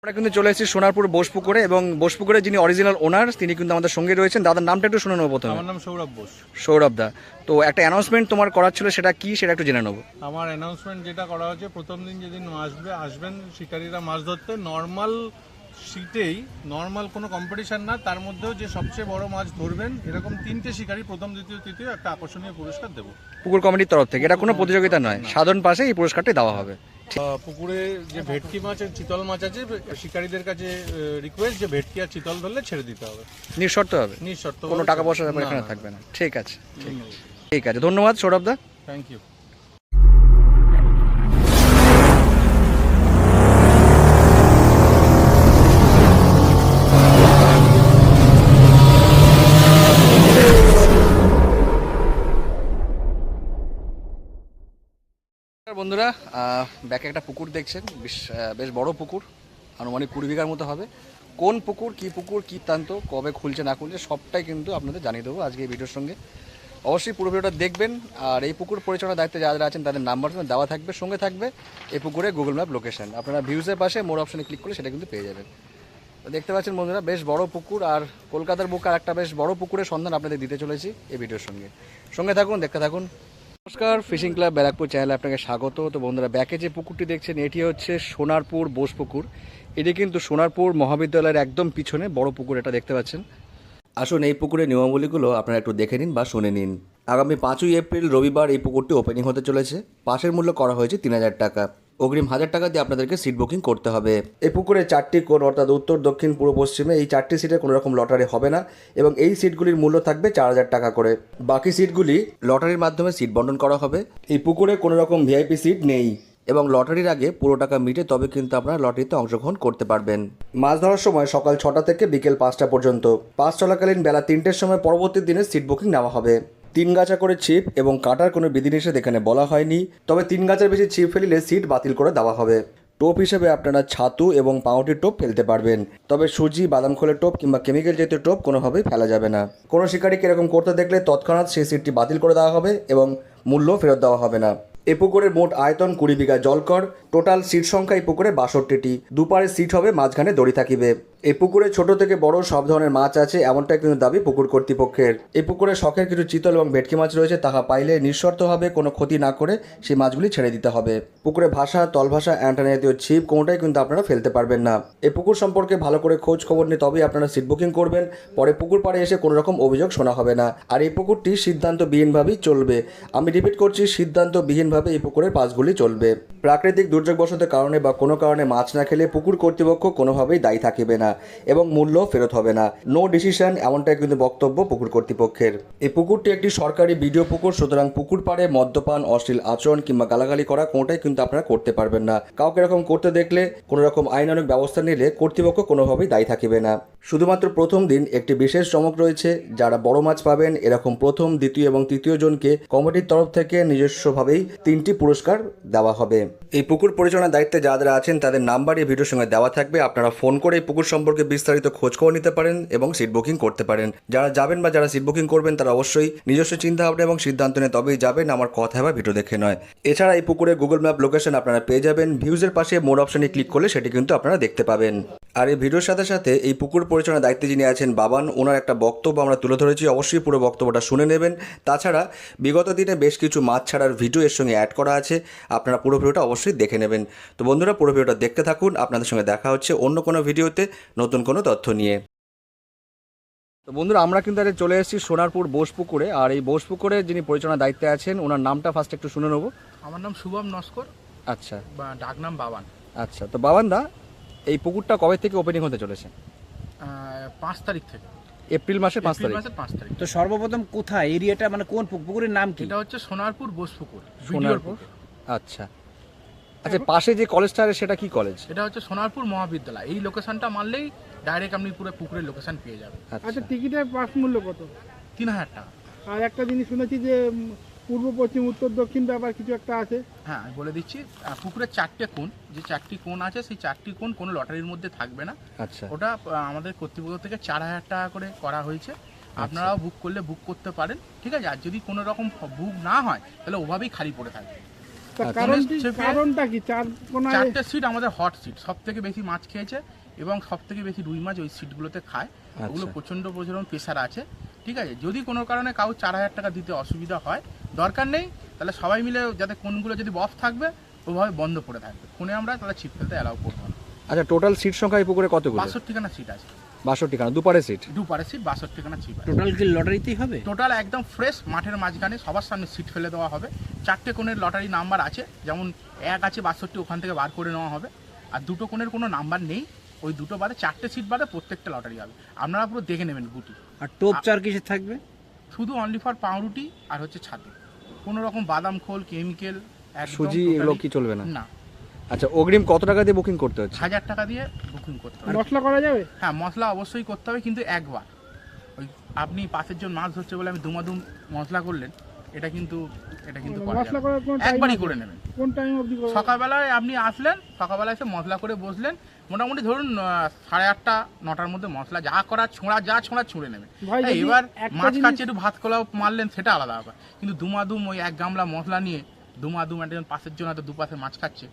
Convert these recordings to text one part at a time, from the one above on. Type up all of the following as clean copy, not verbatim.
আমরা কিন্তু চলে এসেছি সোনারপুর বোসপুকুরে এবং বোসপুকুরের যিনি অরিজিনাল ওনার তিনি কিন্তু আমাদের সঙ্গে রয়েছেন। দাদার নামটা একটু শুনে নেবো প্রথমে। আমার নাম সৌরভ বোস। সৌরভ দা, তো একটা অ্যানাউন্সমেন্ট তোমার করার ছিল, সেটা কি সেটা একটু জেনে নেবো। আমার অ্যানাউন্সমেন্ট যেটা করা হচ্ছে, প্রথম দিন যেদিন আসবেন শিকারীরা মাছ ধরতে, নর্মাল সিটেই নর্মাল কোনো কম্পিটিশন না, তার মধ্যেও যে সবচেয়ে বড় মাছ ধরবেন এরকম 3টে শিকারী প্রথম দ্বিতীয় তৃতীয় একটা আকর্ষণীয় পুরস্কার দেবো পুকুর কমিটির তরফ থেকে। এটা কোনো প্রতিযোগিতা নয়, সাধারণ পাশে এই পুরস্কারটি দেওয়া হবে। পুকুরে যে ভেটকি মাছ আর চিতল মাছ আছে, শিকারীদের কাছে রিকোয়েস্ট যে ভেটকি আর চিতল ধরলে ছেড়ে দিতে হবে, নিঃশর্ত হবে, নিঃশর্ত, কোনো টাকা পয়সার ব্যাপার এখানে থাকবে না। ঠিক আছে, ঠিক আছে, ধন্যবাদ সৌরভ দা। Thank you. বন্ধুরা, ব্যাকে একটা পুকুর দেখছেন, বেশ বড় পুকুর, আনুমানিক 20 বিঘার মতো হবে। কোন পুকুর, কি তান্ত, কবে খুলছে না খুলছে সবটাই কিন্তু আপনাদের জানিয়ে দেবো আজকে এই ভিডিওর সঙ্গে। অবশ্যই পুরো ভিডিওটা দেখবেন। আর এই পুকুর পরিচালনার দায়িত্বে যারা আছেন তাদের নাম্বার দেওয়া থাকবে, সঙ্গে থাকবে এই পুকুরে গুগল ম্যাপ লোকেশন। আপনারা ভিউজের পাশে মোর অপশনে ক্লিক করলে সেটা কিন্তু পেয়ে যাবেন। তো দেখতে পাচ্ছেন বন্ধুরা, বেশ বড় পুকুর, আর কলকাতার বুক আর একটা বেশ বড় পুকুরের সন্ধান আপনাদের দিতে চলেছি এই ভিডিওর সঙ্গে থাকুন, দেখতে থাকুন। নমস্কার, ফিশিং ক্লাব ব্যারাকপুর চ্যানেলে আপনাকে স্বাগত। তো বন্ধুরা, ব্যাকে যে পুকুরটি দেখছেন এটি হচ্ছে সোনারপুর বোসপুকুর। এটি কিন্তু সোনারপুর মহাবিদ্যালয়ের একদম পিছনে বড় পুকুর, এটা দেখতে পাচ্ছেন। আসুন এই পুকুরের নিয়মাবলীগুলো আপনারা একটু দেখে নিন বা শুনে নিন। আগামী 5ই এপ্রিল রবিবার এই পুকুরটি ওপেনিং হতে চলেছে। পাসের মূল্য করা হয়েছে 3000 টাকা। অগ্রিম 1000 টাকা দিয়ে আপনাদেরকে সিট বুকিং করতে হবে। এই পুকুরে 4টি কোণ, অর্থাৎ উত্তর দক্ষিণ পূর্ব পশ্চিমে এই 4টি সিটে কোনো রকম লটারি হবে না এবং এই সিটগুলির মূল্য থাকবে 4000 টাকা করে। বাকি সিটগুলি লটারির মাধ্যমে সিট বন্টন করা হবে। এই পুকুরে কোনো রকম ভিআইপি সিট নেই এবং লটারির আগে পুরো টাকা মিটে তবে কিন্তু আপনারা লটারিতে অংশগ্রহণ করতে পারবেন। মাছ ধরার সময় সকাল 6টা থেকে বিকেল 5টা পর্যন্ত। পাস চলাকালীন বেলা 3টের সময় পরবর্তী দিনের সিট বুকিং নেওয়া হবে। 3 গাছা করে ছিপ এবং কাটার কোনো বিধিনিষেধ এখানে বলা হয়নি, তবে 3 গাছার বেশি ছিপ ফেলিলে সিট বাতিল করে দেওয়া হবে। টোপ হিসেবে আপনারা ছাতু এবং পাউটির টোপ ফেলতে পারবেন, তবে সুজি, বাদাম খোলের টোপ কিংবা কেমিক্যাল জাতীয় টোপ কোনোভাবেই ফেলা যাবে না। কোনো শিকারীকে এরকম করতে দেখলে তৎক্ষণাৎ সেই সিটটি বাতিল করে দেওয়া হবে এবং মূল্য ফেরত দেওয়া হবে না। এ পুকুরের মোট আয়তন 20 বিঘা জলকর। টোটাল সিট সংখ্যা এই পুকুরে 62টি। দুপারে সিট হবে, মাঝখানে দড়ি থাকিবে। এই পুকুরে ছোট থেকে বড় সব ধরনের মাছ আছে, এমনটাই কিন্তু দাবি পুকুর কর্তৃপক্ষের। এই পুকুরে শখের কিছু চিতল এবং ভেটকি মাছ রয়েছে, তাহা পাইলে নিঃশর্তভাবে কোনো ক্ষতি না করে সেই মাছগুলি ছেড়ে দিতে হবে। পুকুরে ভাষা, তলভাষা, অ্যান্টানা জাতীয় ছিপ কোনোটাই কিন্তু আপনারা ফেলতে পারবেন না। এই পুকুর সম্পর্কে ভালো করে খোঁজ খবর নিয়ে তবেই আপনারা সিট বুকিং করবেন। পরে পুকুর পাড়ে এসে কোনো রকম অভিযোগ শোনা হবে না। আর এই পুকুরটি সিদ্ধান্তবিহীনভাবেই চলবে। আমি রিপিট করছি, সিদ্ধান্তবিহীনভাবে এই পুকুরের পাশগুলি চলবে। প্রাকৃতিক দুর্যোগবশতের কারণে বা কোনো কারণে মাছ না খেলে পুকুর কর্তৃপক্ষ কোনোভাবেই দায়ী থাকিবে না এবং মূল্য ফেরত হবে না। নো ডিসিশন, এমনটাই কিন্তু বক্তব্য পুকুর কর্তৃপক্ষের। এই পুকুরটি একটি সরকারি ভিডিও পুকুর, সুতরাং পুকুর পাড়ে মদ্যপান, অশ্লীল আচরণ কিংবা গালাগালি করা কোনোটাই কিন্তু আপনারা করতে পারবেন না। কাউকে এরকম করতে দেখলে কোনো রকম আইনানুগ ব্যবস্থা নিলে কর্তৃপক্ষ কোনোভাবেই দায়ী থাকিবে না। শুধুমাত্র প্রথম দিন একটি বিশেষ চমক রয়েছে। যারা বড় মাছ পাবেন এরকম প্রথম, দ্বিতীয় এবং তৃতীয় জনকে কমিটির তরফ থেকে নিজস্বভাবেই 3টি পুরস্কার দেওয়া হবে। এই পুকুর পরিচালনার দায়িত্বে যারা আছেন তাদের নাম্বার এই ভিডিওর সঙ্গে দেওয়া থাকবে। আপনারা ফোন করে এই পুকুর সম্পর্কে বিস্তারিত খোঁজ খবর নিতে পারেন এবং সিট বুকিং করতে পারেন। যারা যাবেন বা যারা সিট বুকিং করবেন তারা অবশ্যই নিজস্ব চিন্তা ভাবনা এবং সিদ্ধান্ত নিয়ে তবেই যাবেন, আমার কথা বা ভিডিও দেখে নয়। এছাড়া এই পুকুরে গুগল ম্যাপ লোকেশন আপনারা পেয়ে যাবেন। ভিউজের পাশে মোর অপশনে ক্লিক করলে সেটি কিন্তু আপনারা দেখতে পাবেন। আর এই ভিডিওর সাথে সাথে এই পুকুর পরিচালনার দায়িত্বে যিনি আছেন বাবান, ওনার একটা বক্তব্য আমরা তুলে ধরেছি, অবশ্যই পুরো বক্তব্যটা শুনে নেবেন। তাছাড়া বিগত দিনে বেশ কিছু মাছ ছাড়ার ভিডিও এর সঙ্গে অ্যাড করা আছে, আপনারা পুরো ভিডিওটা অবশ্যই দেখে নেবেন। তো বন্ধুরা, পুরো ভিডিওটা দেখতে থাকুন। আপনাদের সঙ্গে দেখা হচ্ছে অন্য কোনো ভিডিওতে নতুন কোনো তথ্য নিয়ে। তো বন্ধুরা, আমরা কিন্তু চলে এসেছি সোনারপুর বোসপুকুরে। আর এই বোসপুকুরে যিনি পরিচালনার দায়িত্বে আছেন ওনার নামটা ফার্স্ট একটু শুনে নেবো। আমার নাম শুভম নস্কর। আচ্ছা, বা ডাক নাম বাবান। আচ্ছা, তো বাবান দা, এই পুকুরটা কবে থেকে ওপেনিং হতে চলেছে? 5 তারিখ থেকে। এপ্রিল মাসের 5 তারিখ। 5 তারিখ। তো সর্বপ্রথম কোথায় এরিয়াটা, মানে কোন পুকুরের নাম কি? এটা হচ্ছে সোনারপুর বোসপুকুর। সোনারপুর, আচ্ছা আচ্ছা। পাশে যে কলেজটা আছে সেটা কি কলেজ? এটা হচ্ছে সোনারপুর মহাবিদ্যালয়। এই লোকেশনটা মারলেই ডাইরেক্ট আপনি পুরো পুকুরের লোকেশন পেয়ে যাবেন। আচ্ছা, টিকিটের পাস মূল্য কত? 3000 টাকা। আর একটা জিনিস শুনেছি যে পূর্ব, পশ্চিম, উত্তর, দক্ষিণ ব্যাপার কিছু একটা আছে। হ্যাঁ, আমি বলে দিচ্ছি। পুকুরের 4টে কোণ, যে 4টি কোণ আছে সেই 4টি কোণ কোনো লটারির মধ্যে থাকবে না। আচ্ছা, ওটা আমাদের কর্তৃপক্ষ থেকে 4000 টাকা করে করা হয়েছে। আপনারাও বুক করলে বুক করতে পারেন, ঠিক আছে। আর যদি কোনো রকম বুক না হয় তাহলে ওভাবেই খালি পড়ে থাকবে। তা আচ্ছা। কারণটা কি চার কোনায় চারটে সিট আমাদের হট সিট, সব থেকে বেশি মাছ খেয়েছে এবং সব থেকে বেশি রুই মাছ ওই সিটগুলোতে খায়। ওগুলো প্রচণ্ড প্রেশার আছে, ঠিক আছে। যদি কোনো কারণে কাউ 4,000 টাকা দিতে অসুবিধা হয়, দরকার নেই, তাহলে সবাই মিলে যাতে কোনগুলো যদি অফ থাকবে ওভাবে বন্ধ করে থাকবে, ফোনে আমরা তাহলে ছিপ ফেলতে অ্যালাউ করবো না। আচ্ছা, টোটাল সিট সংখ্যা এই পুকুরে কতগুলো? 62খানা সিট আছে, 62খানা, দুপারে সিট। দুপারে সিট 62খানা সিট আছে। টোটাল কি লটারিতেই হবে? টোটাল একদম ফ্রেশ, মাঠের মাঝখানে সবার সামনে সিট ফেলে দেওয়া হবে। 4টে কোণের লটারি নাম্বার আছে, যেমন 1 আছে 62, ওখান থেকে বার করে নেওয়া হবে। আর 2টো কোণের কোনো নাম্বার নেই, ওই 2টো বাদে 4টে সিট বাদে প্রত্যেকটা লটারি হবে। আপনারা পুরো দেখে নেবেন গুটি। আর টোপ চার কিসে থাকবে? শুধু অনলি ফর পাউরুটি আর হচ্ছে ছাতু, কোনো রকম বাদাম খোল, কেমিক্যাল, সুজি এগুলো কি চলবে না? না। আচ্ছা, অগ্রিম কত টাকা দিয়ে বুকিং করতে হচ্ছে? 1000 টাকা দিয়ে বুকিং করতে হবে। মশলা করা যাবে? হ্যাঁ, মশলা অবশ্যই করতে হবে, কিন্তু একবার। ওই আপনি পাশের জন মাছ ধরছে বলে আমি দুমাদুম মশলা করলেন, এটা কিন্তু করা মশলা যাবে করার কোনো না। টাইম একবারই করে নেবেন। কোন টাইম অবধি করবে? সকালবেলায় আপনি আসলেন, সকালবেলায় এসে মশলা করে বসলেন, মোটামুটি ধরুন 8:30 9টার মধ্যে মশলা যা করার ছোঁড়া ছুঁড়ে নেবেন। ভাই, যদি এবার একটা মাছ জিনিস- খাচ্ছে একটু ভাত কলাও মারলেন, সেটা আলাদা ব্যাপার। কিন্তু দুমাদুম ওই 1 গামলা মশলা নিয়ে দুমাদুম একজন পাশের জন হয়তো দুপাশে মাছ খাচ্ছে,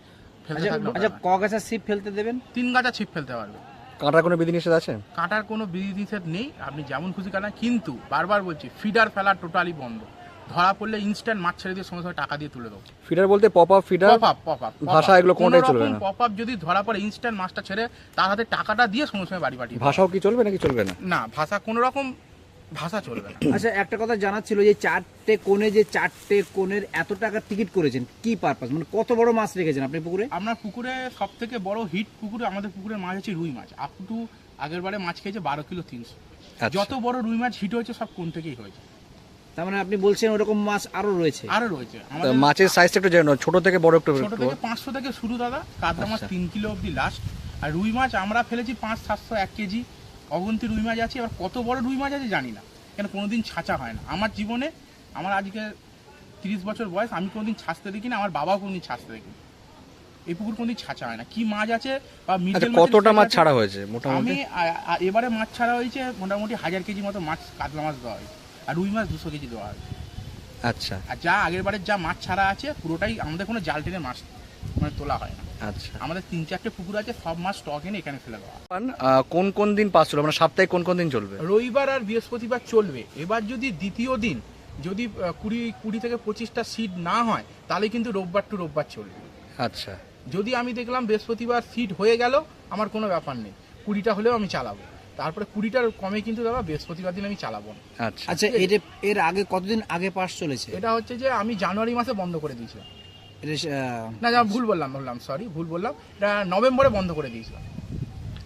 ফেলতে থাকলে আচ্ছা, ক গাছা ছিপ ফেলতে দেবেন? 3 গাছা ছিপ ফেলতে পারবে। কাটার কোনো বিধিনিষেধ আছে? কাটার কোনো বিধিনিষেধ নেই, আপনি যেমন খুশি কাটান, কিন্তু বারবার বলছি ফিডার ফেলা টোটালি বন্ধ। ধরা পড়লে ইনস্ট্যান্ট মাছ ছেড়ে দিয়ে সঙ্গে সঙ্গে টাকা দিয়ে তুলে দেবো। ফিডার বলতে pop up feeder, pop up ভাষা এগুলো কোনোটাই চলবে না? পপ আপ যদি ধরা পড়ে ইনস্ট্যান্ট মাছটা ছেড়ে তার হাতে টাকাটা দিয়ে সঙ্গে সঙ্গে বাড়ি পাঠিয়ে দেবো। ভাষাও কি চলবে নাকি চলবে না? না, ভাষা কোনো রকম ভাষা চলবে না। আচ্ছা, একটা কথা জানার ছিল, যে 4টে কোণে, যে 4টে কোণের এত টাকার টিকিট করেছেন, কি পারপাস, মানে কত বড় মাছ রেখেছেন আপনি পুকুরে? আপনার পুকুরে সব থেকে বড় হিট পুকুরে আমাদের পুকুরের মাছ হচ্ছে রুই মাছ। আপ টু আগের বারে মাছ খেয়েছে 12 কিলো 300। আচ্ছা। যত বড় রুই মাছ হিট হয়েছে সব কোন থেকেই হয়েছে। তার মানে আপনি বলছেন ওরকম মাছ আরো রয়েছে? আরো রয়েছে তা আমাদের মাছের সাইজটা একটু জানো, ছোট থেকে বড় একটু ছোট থেকে 500 থেকে শুরু দাদা, কাতলা মাছ আচ্ছা। 3 কিলো অবধি লাস্ট। আর রুই মাছ আমরা ফেলেছি 500-700 1 কেজি অগন্তি রুই মাছ আছে। এবার কত বড় রুই মাছ আছে জানি না, কেন কোনোদিন ছাঁচা হয় না আমার জীবনে। আমার আজকে 30 বছর বয়স, আমি কোনোদিন ছাঁচতে দেখি না, আমার বাবাও কোনোদিন ছাঁচতে দেখি না। এই পুকুর কোনোদিন ছাঁচা হয় না। কি মাছ আছে বা আচ্ছা, মিডল কতটা মাছ ছাড়া হয়েছে মোটামুটি? আমি এবারে মাছ ছাড়া হয়েছে মোটামুটি 1000 কেজি মতো মাছ, কাতলা মাছ দেওয়া হয়েছে। আর রুই মাছ 200 কেজি দেওয়া হয়েছে। আচ্ছা আর যা আগের বারের যা মাছ ছাড়া আছে পুরোটাই আমাদের কোনো জাল টেনে মাছ মানে তোলা হয় না। আচ্ছা। আমাদের 3-4টে পুকুর আছে, সব মাছ স্টক এনে এখানে ফেলে দেওয়া। কোন কোন দিন পাস চলবে, মানে সপ্তাহে কোন কোন দিন চলবে? রবিবার আর বৃহস্পতিবার চলবে। এবার যদি দ্বিতীয় দিন যদি 20 থেকে 25টা সিট না হয়, তাহলে কিন্তু রোববার টু রোববার চলবে। আচ্ছা। যদি আমি দেখলাম বৃহস্পতিবার সিট হয়ে গেল, আমার কোনো ব্যাপার নেই, 20টা হলেও আমি চালাবো। তারপরে 20টার কমে কিন্তু দাদা বৃহস্পতিবার দিন আমি চালাবো না। আচ্ছা। আচ্ছা, এর আগে কতদিন আগে পাস চলেছে? এটা হচ্ছে যে আমি জানুয়ারি মাসে বন্ধ করে দিয়েছিলাম। এটা, না, ভুল বললাম, সরি ভুল বললাম, এটা নভেম্বরে বন্ধ করে দিয়েছিলাম।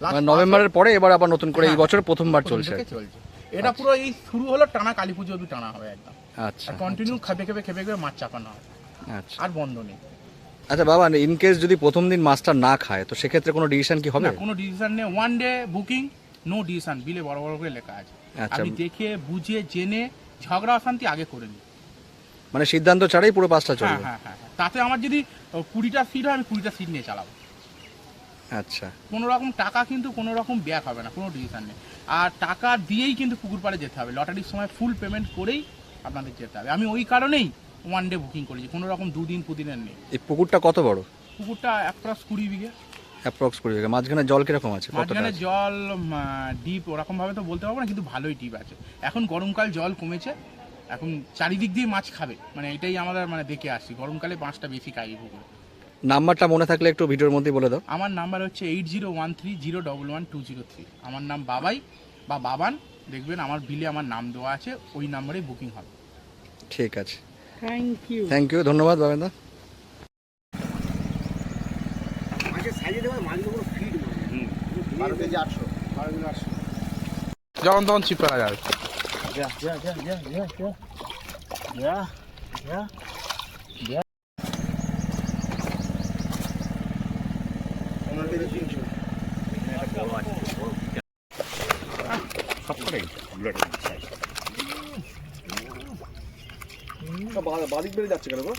Last মানে নভেম্বরের পরে এবার আবার নতুন করে এই হ্যাঁ, বছর প্রথমবার প্রথম চলছে। থেকে চলছে। এটা পুরো এই শুরু হলো, টানা কালী পুজো অবধি টানা হবে একদম। আচ্ছা। আর কন্টিনিউ খেপে খেপে মাছ চাপানো হবে, আচ্ছা। আর বন্ধ নেই। আচ্ছা বাবা, ইন কেস যদি প্রথম দিন মাছটা না খায়, তো সেক্ষেত্রে কোনো ডিসিশন কি হবে? না, কোনো ডিসিশন নেই। 1 ডে বুকিং, নো ডিসিশন। বিলে বড় বড় করে লেখা আছে। আচ্ছা। আপনি দেখে বুঝে জেনে ঝগড়া অশান্তি আগে করে নিন। মানে সিদ্ধান্ত ছাড়াই পুরো পাঁচটা হ্যাঁ চলবে? হ্যাঁ হ্যাঁ। তাতে আমার যদি 20টা সিট হয়, আমি 20টা সিট নিয়ে চালাবো। আচ্ছা। কোনো রকম টাকা কিন্তু কোনো রকম ব্যাক হবে না, কোনো ডিসিশন নেই। আর টাকা দিয়েই কিন্তু পুকুর পাড়ে যেতে হবে, লটারির সময় ফুল পেমেন্ট করেই আপনাদের যেতে হবে। আমি ওই কারণেই 1 ডে বুকিং করেছি, কোনো রকম 2 দিন পুদিনের নেই। এই পুকুরটা কত বড়? পুকুরটা অ্যাপ্রক্স 20 বিঘে। অ্যাপ্রক্স 20 বিঘা। মাঝখানে জল কিরকম আছে, কতটা মাঝখানে আছে? জল ডিপ ওরকম ভাবে তো বলতে পারবো না, কিন্তু ভালোই ডিপ আছে। এখন গরমকাল জল কমেছে, এখন চারিদিক দিয়ে মাছ খাবে, মানে এটাই আমাদের মানে দেখে আসছি। গরমকালে মাছটা বেশি খাই পুকুরে। নাম্বারটা মনে থাকলে একটু ভিডিওর মধ্যে বলে দাও। আমার নাম্বার হচ্ছে 8013011203। আমার নাম বাবাই বা বাবান, দেখবেন আমার বিলে আমার নাম দেওয়া আছে, ওই নাম্বারে বুকিং হবে। ঠিক আছে, থ্যাংক ইউ, ধন্যবাদ বাবেন্দা। যখন তখন ছিপ ফেলা যাবে। বাদিক বেড়ে যাচ্ছে কেন গো?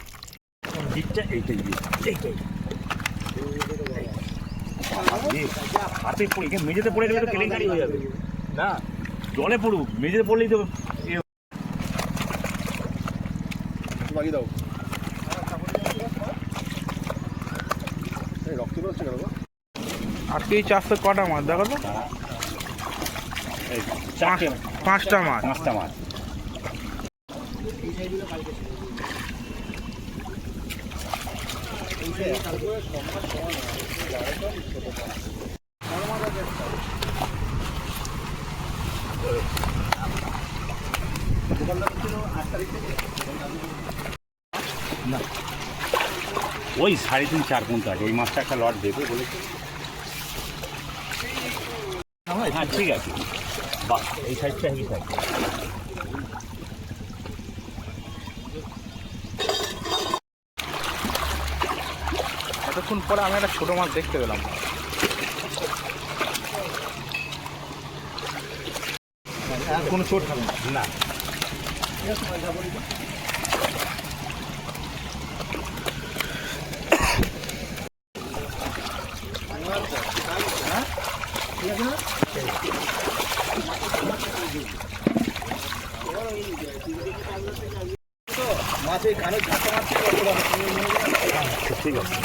হাতে পড়ে মেঝেতে পড়ে গেলে তো কেলেঙ্কারি হয়ে যাবে না, জলে পড়ুক, মেঝেতে পড়লেই তো বাগিয়ে দাও। আর কি চারশো কটা মাছ দেখো তো? এই চারটে, 5টা মাছ। 5টা মাছ। না, ওই 3.5-4 কুইন্টাল আছে। এই মাছটা একটা লট দেবে বলেছে। হ্যাঁ ঠিক আছে, বাহ এই সাইজটা হেভি সাইজ। এতক্ষণ পরে আমি একটা ছোট মাছ দেখতে পেলাম। কোনো চোট খাবে না। ঠিক আছে,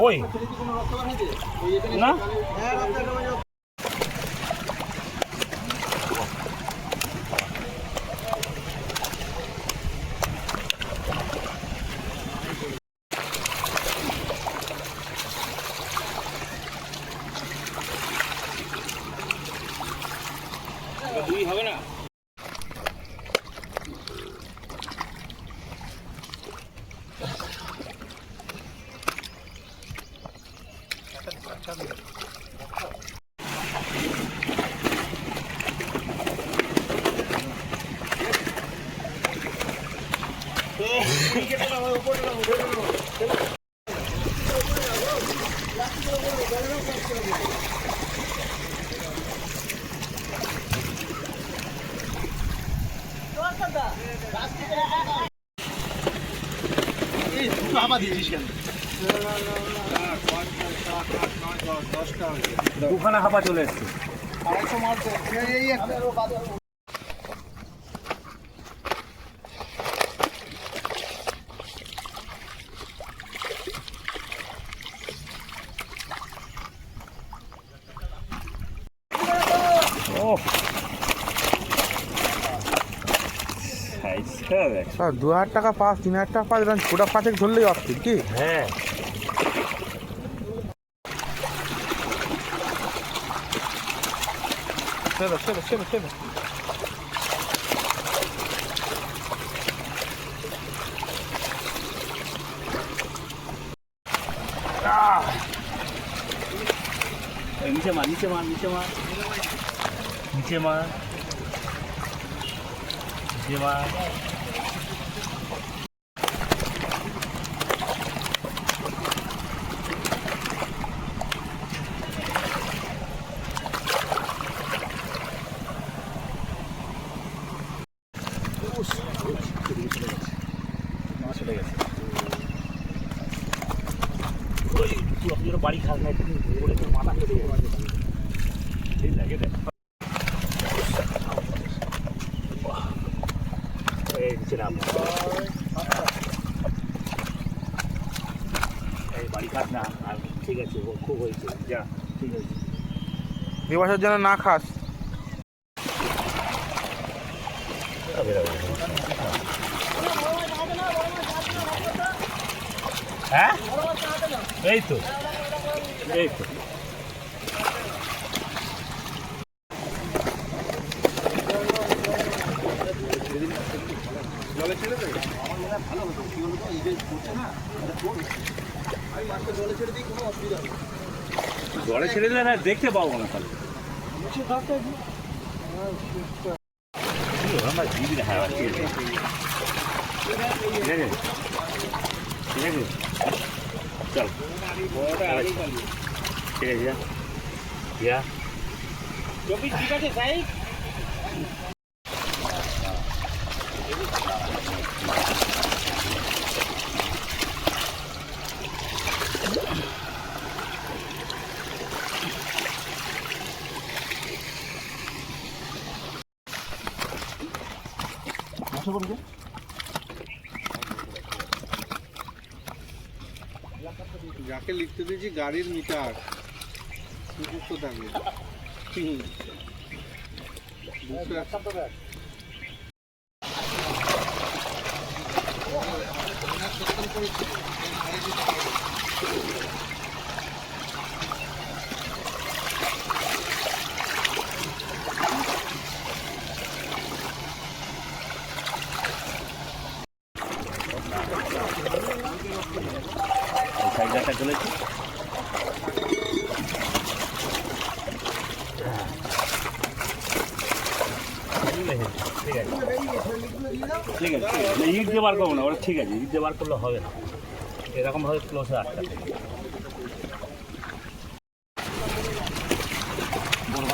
ওই না দুই হবে না। দুখানা হাঁপা চলে এসছে। ও সাইজটা দেখ। 2,000 টাকা পাস, 3,000 টাকা পাস, ছোটা 5 ধরলেই অস্থির কি? হ্যাঁ চলো চলো চলো চলো। নিচে মার, নিচে মার, নিচে মার, নিচে মার, নিচে মার। চলে গেছে। ওই তুই আপনি বাড়ি খাস না, তুমি বলে তোর মাথা কেটে যাবে। ঠিক লাগে দেখ। এই নিচে নাম, এই বাড়ি খাস না। আর ঠিক আছে, ও খুব হয়েছে, যা ঠিক আছে। দিবসের জন্য না খাস। হ্যাঁ এই তো, এই তো জলে ছেড়ে দিলে না দেখতে পাবো না। তাহলে আমার দিদি হ্যাঁ ঠিক আছে, ঠিক আছে, ঠিক আছে, চল ঠিক আছে, যা ঠিক আছে সাই। যাকে লিখতে দিয়েছি গাড়ির মিটার মুখস্থ থাকবে। সাইডটা চলেছে ঠিক আছে ইট দিয়ে বার করবো না ওরা, ঠিক আছে ইট দিয়ে বার করলে হবে না, এরকমভাবে ক্লোজে আটকাতে বড়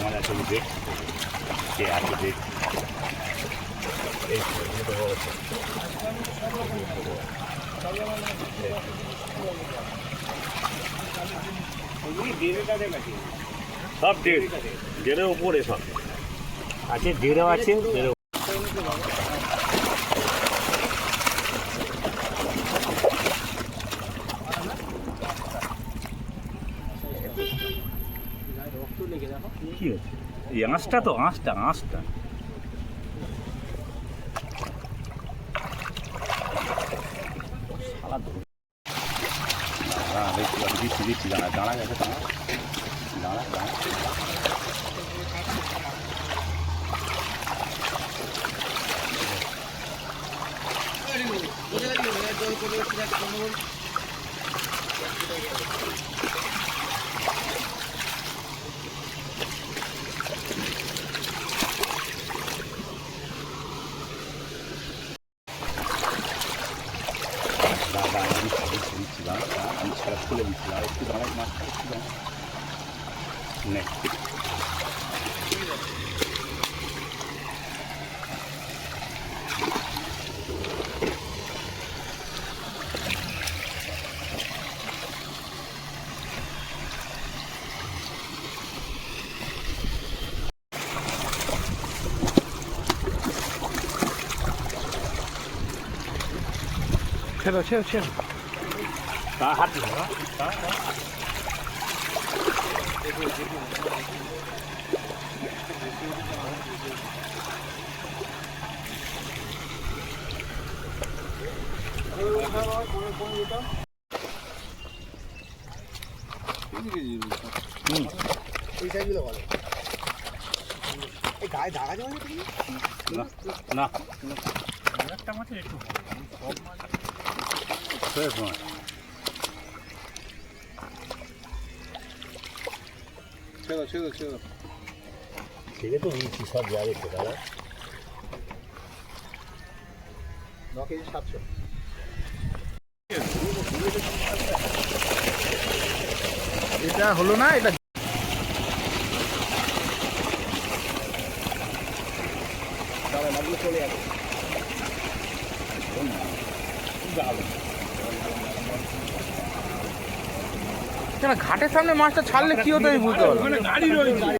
মাছ আছে দেখ, সে আছে দেখ এই সব দেড়ের উপরে সব আছে, দেড়ও আছে দেড়ও। কি হচ্ছে এই আঁশটা, তো আঁশটা দিচ্ছি দাঁড়া গেছে দাঁড়া আমি ছাড়া খুলে দিচ্ছি আর একটু দাঁড়াই মাছটা একটু দাঁড়াই ছেড়ো তা হাত দিল না না একটা মাছের একটু সব মাছ ফ্রেশ মাছ ছেড়ে তো নিয়েছি সব যাবে তো দাদা 9 কেজি 700। এটা হলো না, এটা চলে যাবে। কেন ঘাটের সামনে মাছটা ছাড়লে কি হতো আমি বুঝতে পারলাম না। গাড়ি রয়েছে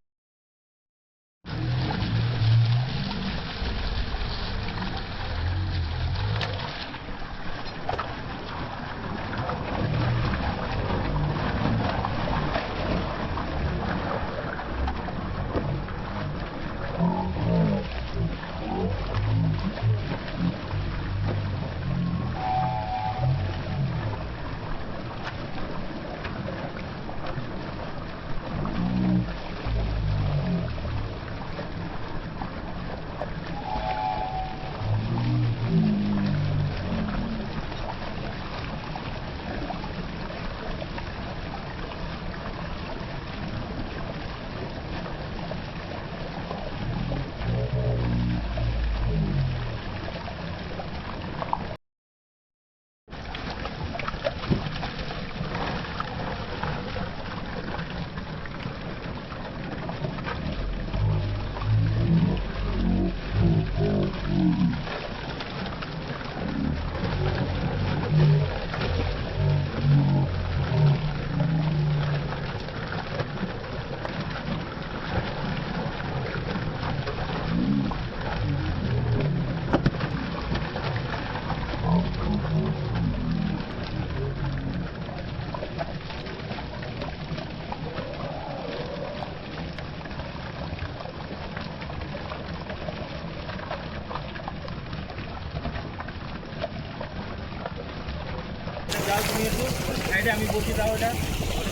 সাইডে আমি বসি দাও ওটা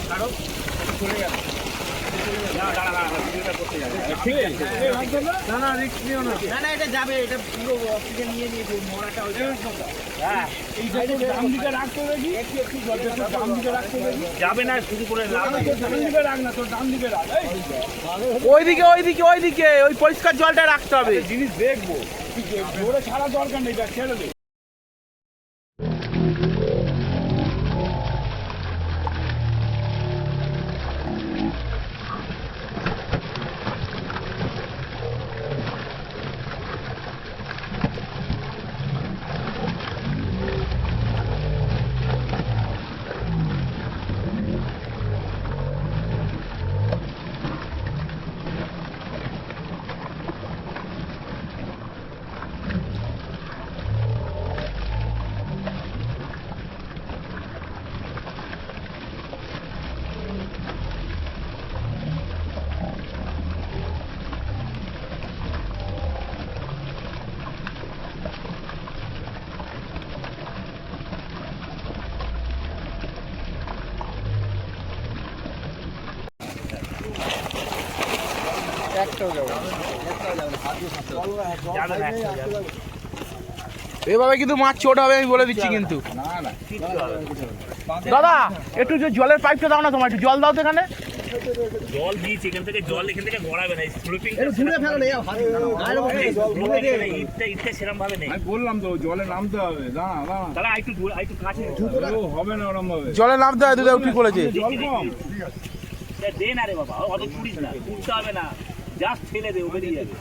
ছাড়ো চলে যাবে না দাঁড়া দাঁড়া ভিডিওটা করতে যাবে ঠিক আছে না না রিস্ক নিও না না না এটা যাবে, এটা পুরো অক্সিজেন নিয়ে নিয়ে মরাটা হয়ে হ্যাঁ এই সাইডে ডান দিকে রাখতে দেখি ডান দিকে রাখতে দেখি যাবে না শুরু করে লাভ নেই। ডান দিকে রাখ না তোর ডান দিকে রাখ ওইদিকে ওই পরিষ্কার জলটা রাখতে হবে। জিনিস দেখবো জোরে ছাড়া দরকার নেই ছেড়ে দে যাবে না এভাবে কিন্তু মাছ চোট হবে আমি বলে দিচ্ছি কিন্তু। কিচ্ছু হবে না। দাদা একটু যে জলের পাইপটা দাও না, তোমার একটু জল দাও তো এখানে। জল দিয়েছি এখান থেকে জল এখান থেকে গড়াবে না স্লুপিং ইটটা সেরকম ভাবে নেই আমি বললাম তো জলে নামতে হবে দাঁড়া দাঁড়া তাহলে একটু কাছে ও হবে না ওরম ভাবে জলে নামতে হয়, দুধ ঠিক বলেছে। জল কম দে না রে বাবা অত পুড়িস না পুড়তে হবে না জাস্ট ঠেলে দে ও বেরিয়ে যাবে